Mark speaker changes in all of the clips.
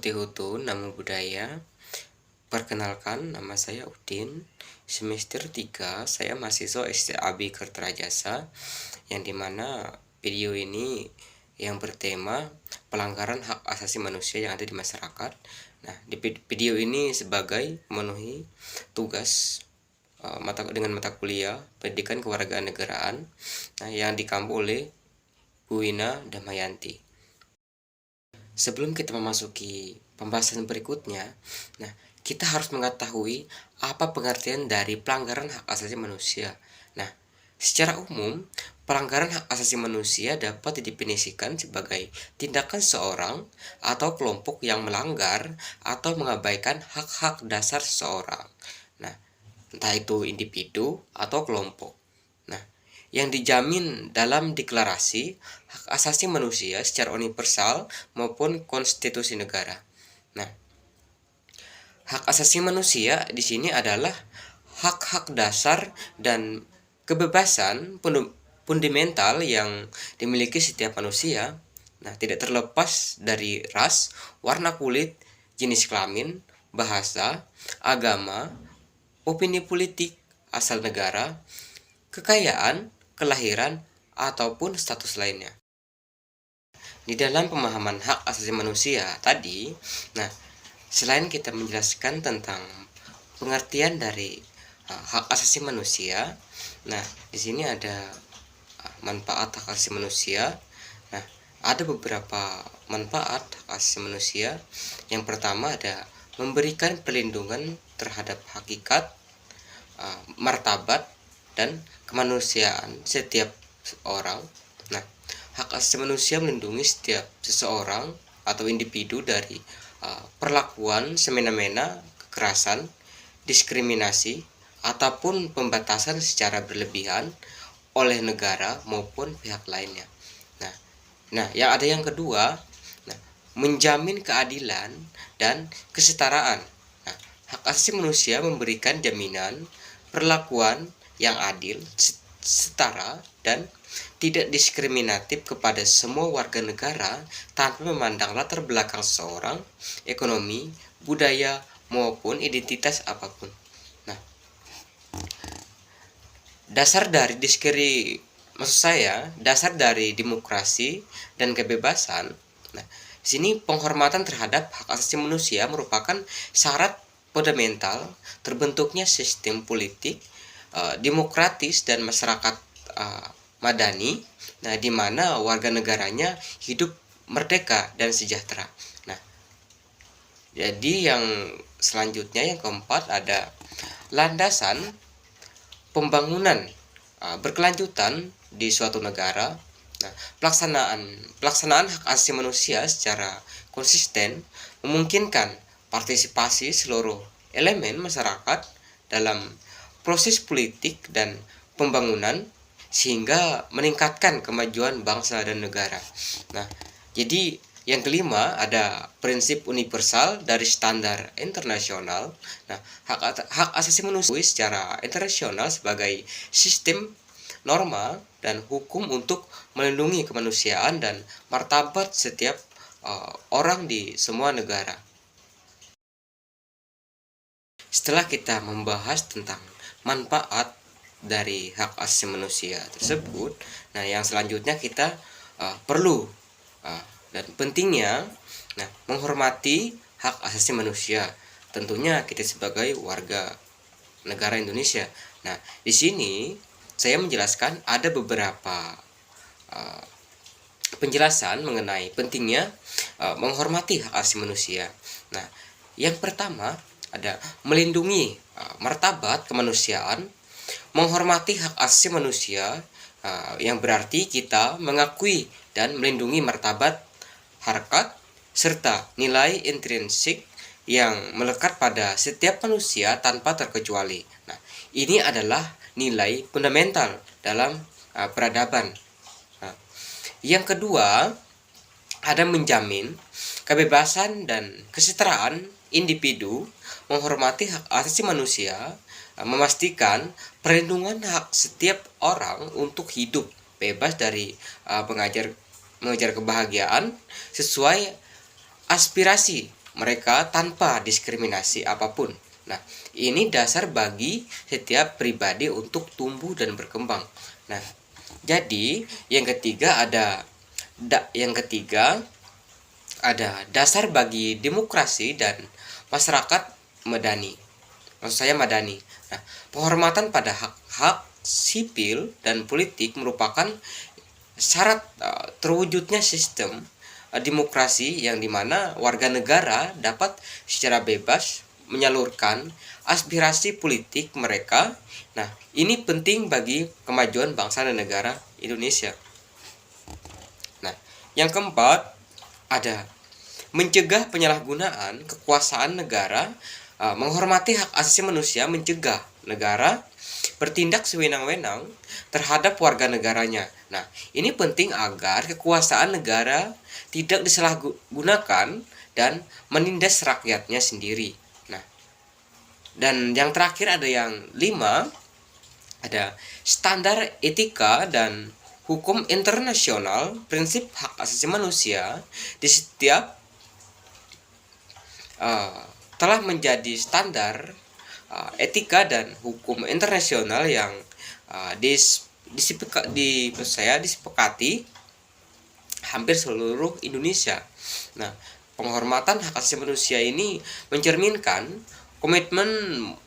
Speaker 1: Putih Namo Buddhaya. Perkenalkan, nama saya Udin. Semester 3, saya mahasiswa STAB Kertarajasa, yang dimana video ini yang bertema pelanggaran hak asasi manusia yang ada di masyarakat. Nah, di video ini sebagai memenuhi tugas dengan mata kuliah Pendidikan Kewarganegaraan, yang dikampu oleh Bu Wina Damayanti. Sebelum kita memasuki pembahasan berikutnya, kita harus mengetahui apa pengertian dari pelanggaran hak asasi manusia. Secara umum, pelanggaran hak asasi manusia dapat didefinisikan sebagai tindakan seorang atau kelompok yang melanggar atau mengabaikan hak-hak dasar seseorang. Entah itu individu atau kelompok. Yang dijamin dalam deklarasi hak asasi manusia secara universal maupun konstitusi negara. Hak asasi manusia di sini adalah hak-hak dasar dan kebebasan fundamental yang dimiliki setiap manusia. Tidak terlepas dari ras, warna kulit, jenis kelamin, bahasa, agama, opini politik, asal negara, kekayaan, kelahiran, ataupun status lainnya. Di dalam pemahaman hak asasi manusia tadi, selain kita menjelaskan tentang pengertian dari hak asasi manusia, di sini ada manfaat hak asasi manusia. Ada beberapa manfaat hak asasi manusia. Yang pertama ada memberikan perlindungan terhadap hakikat, martabat, dan kemanusiaan setiap orang. Hak asasi manusia melindungi setiap seseorang atau individu dari perlakuan semena-mena, kekerasan, diskriminasi, ataupun pembatasan secara berlebihan oleh negara maupun pihak lainnya. Yang kedua, menjamin keadilan dan kesetaraan. Hak asasi manusia memberikan jaminan perlakuan yang adil, setara, dan tidak diskriminatif kepada semua warga negara tanpa memandang latar belakang seseorang, ekonomi, budaya, maupun identitas apapun. Dasar dari demokrasi dan kebebasan. Di sini penghormatan terhadap hak asasi manusia merupakan syarat fundamental terbentuknya sistem politik demokratis dan masyarakat madani, di mana warga negaranya hidup merdeka dan sejahtera. Jadi yang selanjutnya, yang keempat, ada landasan pembangunan berkelanjutan di suatu negara. Pelaksanaan hak asasi manusia secara konsisten memungkinkan partisipasi seluruh elemen masyarakat dalam proses politik dan pembangunan, sehingga meningkatkan kemajuan bangsa dan negara. Jadi yang kelima ada prinsip universal dari standar internasional. Hak asasi manusia secara internasional sebagai sistem norma dan hukum untuk melindungi kemanusiaan dan martabat setiap orang di semua negara. Setelah kita membahas tentang manfaat dari hak asasi manusia tersebut, yang selanjutnya kita perlu dan pentingnya menghormati hak asasi manusia. Tentunya kita sebagai warga negara Indonesia. Di sini saya menjelaskan ada beberapa penjelasan mengenai pentingnya menghormati hak asasi manusia. Yang pertama ada melindungi martabat kemanusiaan. Menghormati hak asasi manusia yang berarti kita mengakui dan melindungi martabat, harkat, serta nilai intrinsik yang melekat pada setiap manusia tanpa terkecuali. Ini adalah nilai fundamental dalam peradaban. Yang kedua, ada menjamin kebebasan dan kesetaraan individu. Menghormati hak asasi manusia memastikan perlindungan hak setiap orang untuk hidup bebas dari mengejar kebahagiaan sesuai aspirasi mereka tanpa diskriminasi apapun. Nah, ini dasar bagi setiap pribadi untuk tumbuh dan berkembang. Nah, jadi yang ketiga ada dasar bagi demokrasi dan masyarakat madani. Maksud saya madani. Nah, penghormatan pada hak-hak sipil dan politik merupakan syarat terwujudnya sistem demokrasi yang dimana warga negara dapat secara bebas menyalurkan aspirasi politik mereka. Nah, ini penting bagi kemajuan bangsa dan negara Indonesia. Nah, yang keempat ada mencegah penyalahgunaan kekuasaan negara, menghormati hak asasi manusia, mencegah negara bertindak sewenang-wenang terhadap warga negaranya. Nah, ini penting agar kekuasaan negara tidak disalahgunakan dan menindas rakyatnya sendiri. Nah, dan yang terakhir ada yang 5, ada standar etika dan hukum internasional, prinsip hak asasi manusia di setiap telah menjadi standar etika dan hukum internasional yang disepakati hampir seluruh Indonesia. Nah, penghormatan hak asasi manusia ini mencerminkan komitmen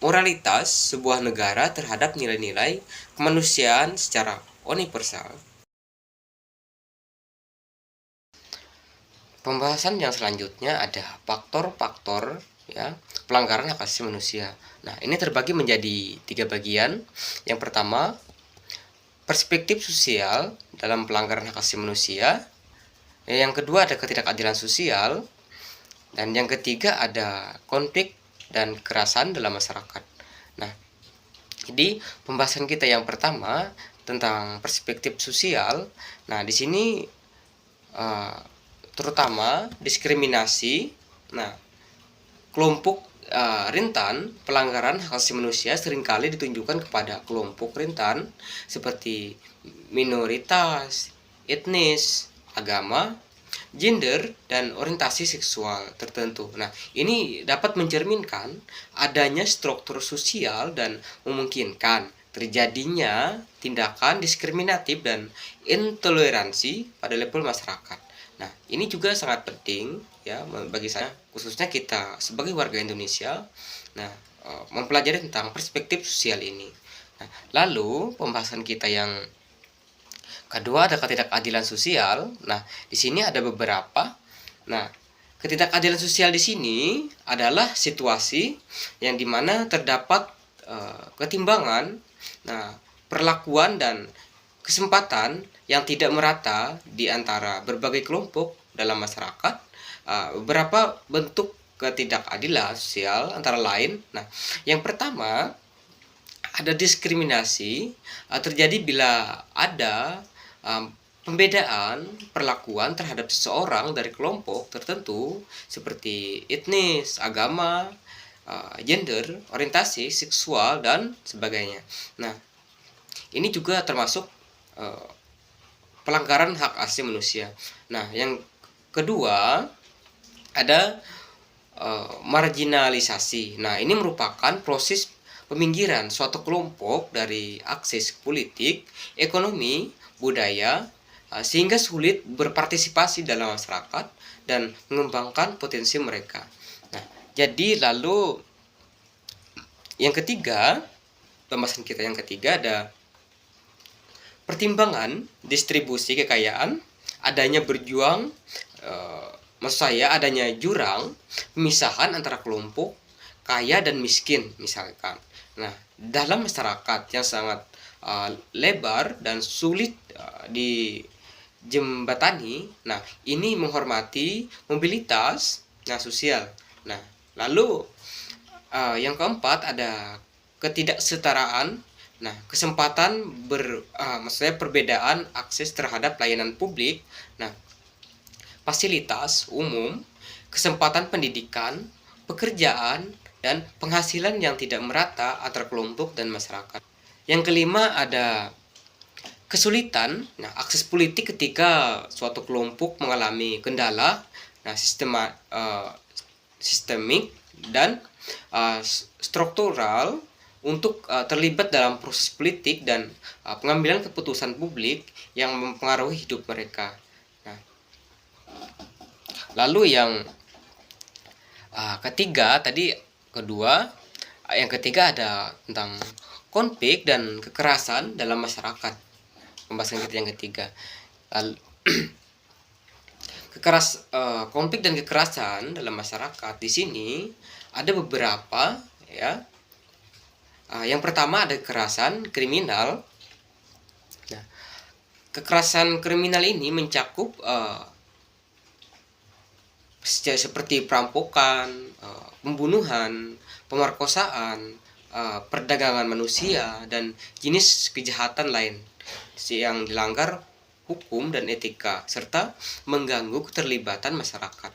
Speaker 1: moralitas sebuah negara terhadap nilai-nilai kemanusiaan secara universal. Pembahasan yang selanjutnya ada faktor-faktor pelanggaran hak asasi manusia. Nah, ini terbagi menjadi 3 bagian. Yang pertama, perspektif sosial dalam pelanggaran hak asasi manusia. Yang kedua ada ketidakadilan sosial. Dan yang ketiga ada konflik dan kekerasan dalam masyarakat. Nah, jadi pembahasan kita yang pertama tentang perspektif sosial. Nah, di sini terutama diskriminasi. Nah, kelompok rentan pelanggaran hak asasi manusia seringkali ditunjukkan kepada kelompok rentan seperti minoritas, etnis, agama, gender, dan orientasi seksual tertentu. Nah, ini dapat mencerminkan adanya struktur sosial dan memungkinkan terjadinya tindakan diskriminatif dan intoleransi pada level masyarakat. Nah, ini juga sangat penting bagi saya, khususnya kita sebagai warga Indonesia. Nah, mempelajari tentang perspektif sosial ini. Nah, lalu pembahasan kita yang kedua ada ketidakadilan sosial. Nah, di sini ada beberapa. Nah, ketidakadilan sosial di sini adalah situasi yang dimana terdapat ketimbangan, perlakuan dan kesempatan yang tidak merata di antara berbagai kelompok dalam masyarakat. Beberapa bentuk ketidakadilan sosial antara lain. Nah, yang pertama ada diskriminasi terjadi bila ada pembedaan perlakuan terhadap seseorang dari kelompok tertentu seperti etnis, agama, gender, orientasi seksual dan sebagainya. Nah, ini juga termasuk pelanggaran hak asasi manusia. Nah, yang kedua ada marginalisasi. Nah, ini merupakan proses peminggiran suatu kelompok dari akses politik, ekonomi, budaya, sehingga sulit berpartisipasi dalam masyarakat dan mengembangkan potensi mereka. Nah, jadi lalu yang ketiga, pembahasan kita yang ketiga ada pertimbangan distribusi kekayaan, adanya adanya jurang pemisahan antara kelompok kaya dan miskin misalkan. Nah, dalam masyarakat yang sangat lebar dan sulit dijembatani, nah ini menghormati mobilitas sosial. Nah, lalu yang keempat ada ketidaksetaraan. Nah, kesempatan maksudnya perbedaan akses terhadap layanan publik, nah, fasilitas umum, kesempatan pendidikan, pekerjaan, dan penghasilan yang tidak merata antar kelompok dan masyarakat. Yang kelima ada kesulitan, akses politik ketika suatu kelompok mengalami kendala, sistemik, dan struktural untuk terlibat dalam proses politik dan pengambilan keputusan publik yang mempengaruhi hidup mereka. Nah, lalu yang ketiga ada tentang konflik dan kekerasan dalam masyarakat. Pembahasan kita yang ketiga. Lalu, konflik dan kekerasan dalam masyarakat di sini ada beberapa, ya. Yang pertama ada kekerasan kriminal. Nah, kekerasan kriminal ini mencakup seperti perampokan, pembunuhan, pemerkosaan, perdagangan manusia, dan jenis kejahatan lain yang dilanggar hukum dan etika serta mengganggu keterlibatan masyarakat.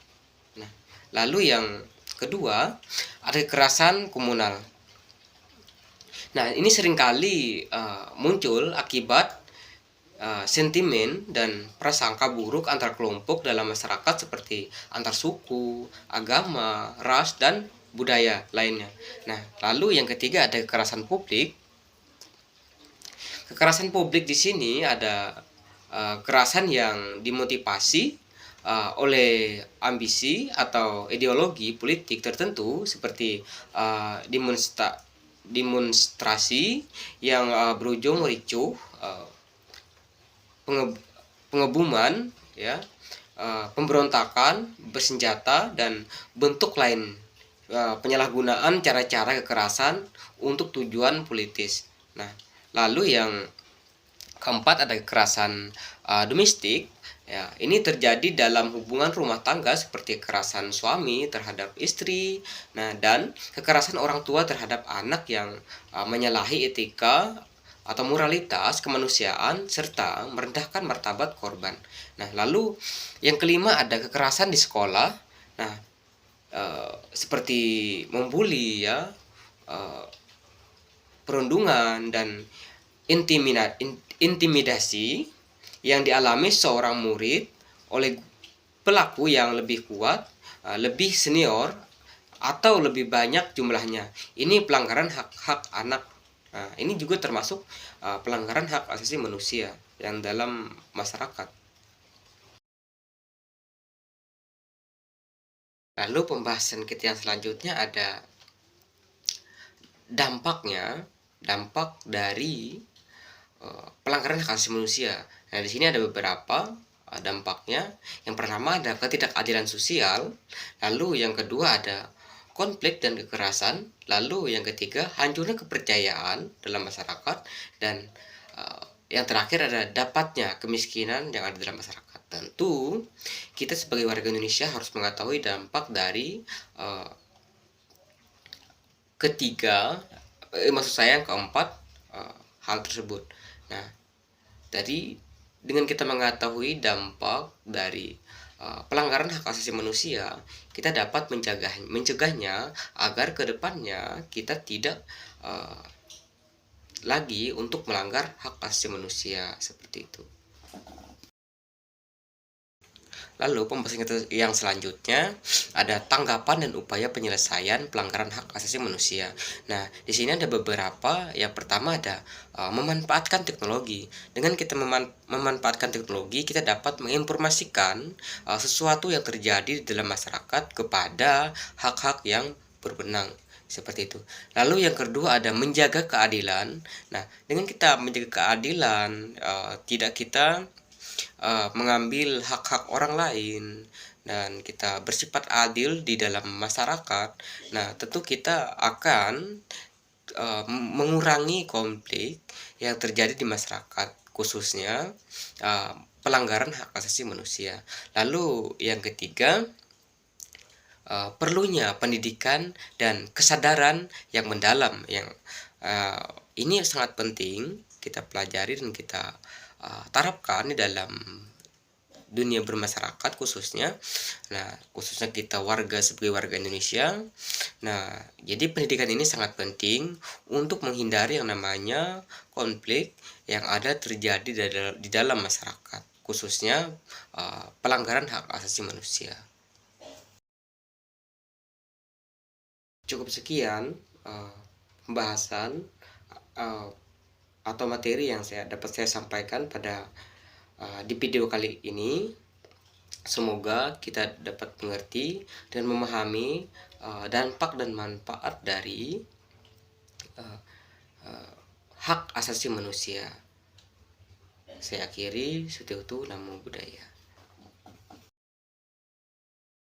Speaker 1: Nah, lalu yang kedua ada kekerasan komunal. Nah, ini seringkali muncul akibat sentimen dan prasangka buruk antar kelompok dalam masyarakat seperti antar suku, agama, ras, dan budaya lainnya. Nah, lalu yang ketiga ada kekerasan publik. Kekerasan publik di sini ada kekerasan yang dimotivasi oleh ambisi atau ideologi politik tertentu seperti demonstrasi yang berujung ricuh, pengebuman, ya, pemberontakan bersenjata, dan bentuk lain penyalahgunaan cara-cara kekerasan untuk tujuan politis. Nah, lalu yang keempat ada kekerasan domestik. Ya, ini terjadi dalam hubungan rumah tangga seperti kekerasan suami terhadap istri, nah, dan kekerasan orang tua terhadap anak yang menyalahi etika atau moralitas kemanusiaan serta merendahkan martabat korban. Nah, lalu yang kelima ada kekerasan di sekolah. Nah, seperti membuli, ya, perundungan dan intimidasi yang dialami seorang murid oleh pelaku yang lebih kuat, lebih senior, atau lebih banyak jumlahnya. Ini pelanggaran hak-hak anak. Nah, ini juga termasuk pelanggaran hak asasi manusia yang dalam masyarakat. Lalu pembahasan kita yang selanjutnya ada dampak dari pelanggaran hak asasi manusia. Nah, di sini ada beberapa dampaknya. Yang pertama ada ketidakadilan sosial, lalu yang kedua ada konflik dan kekerasan, lalu yang ketiga hancurnya kepercayaan dalam masyarakat, dan yang terakhir ada dapatnya kemiskinan yang ada dalam masyarakat. Tentu kita sebagai warga Indonesia harus mengetahui dampak dari maksud saya yang keempat hal tersebut. Nah, tadi dengan kita mengetahui dampak dari pelanggaran hak asasi manusia, kita dapat mencegahnya agar kedepannya kita tidak lagi untuk melanggar hak asasi manusia seperti itu. Lalu pembahasan kita yang selanjutnya ada tanggapan dan upaya penyelesaian pelanggaran hak asasi manusia. Nah, di sini ada beberapa. Yang pertama ada memanfaatkan teknologi. Dengan kita memanfaatkan teknologi, kita dapat menginformasikan sesuatu yang terjadi di dalam masyarakat kepada hak-hak yang berwenang. Seperti itu. Lalu yang kedua ada menjaga keadilan. Nah, dengan kita menjaga keadilan, tidak kita mengambil hak-hak orang lain, dan kita bersifat adil di dalam masyarakat. Nah, tentu kita akan mengurangi konflik yang terjadi di masyarakat, khususnya pelanggaran hak asasi manusia. Lalu yang ketiga, perlunya pendidikan dan kesadaran yang mendalam, yang ini sangat penting kita pelajari dan kita terapkan di dalam dunia bermasyarakat khususnya. Nah, khususnya kita sebagai warga Indonesia. Nah, jadi pendidikan ini sangat penting untuk menghindari yang namanya konflik yang ada terjadi di dalam masyarakat, khususnya pelanggaran hak asasi manusia. cukup sekian pembahasan atau materi yang dapat saya sampaikan pada di video kali ini. Semoga kita dapat mengerti dan memahami dampak dan manfaat dari hak asasi manusia. Saya akhiri, Sutiautu, Namo Buddhaya.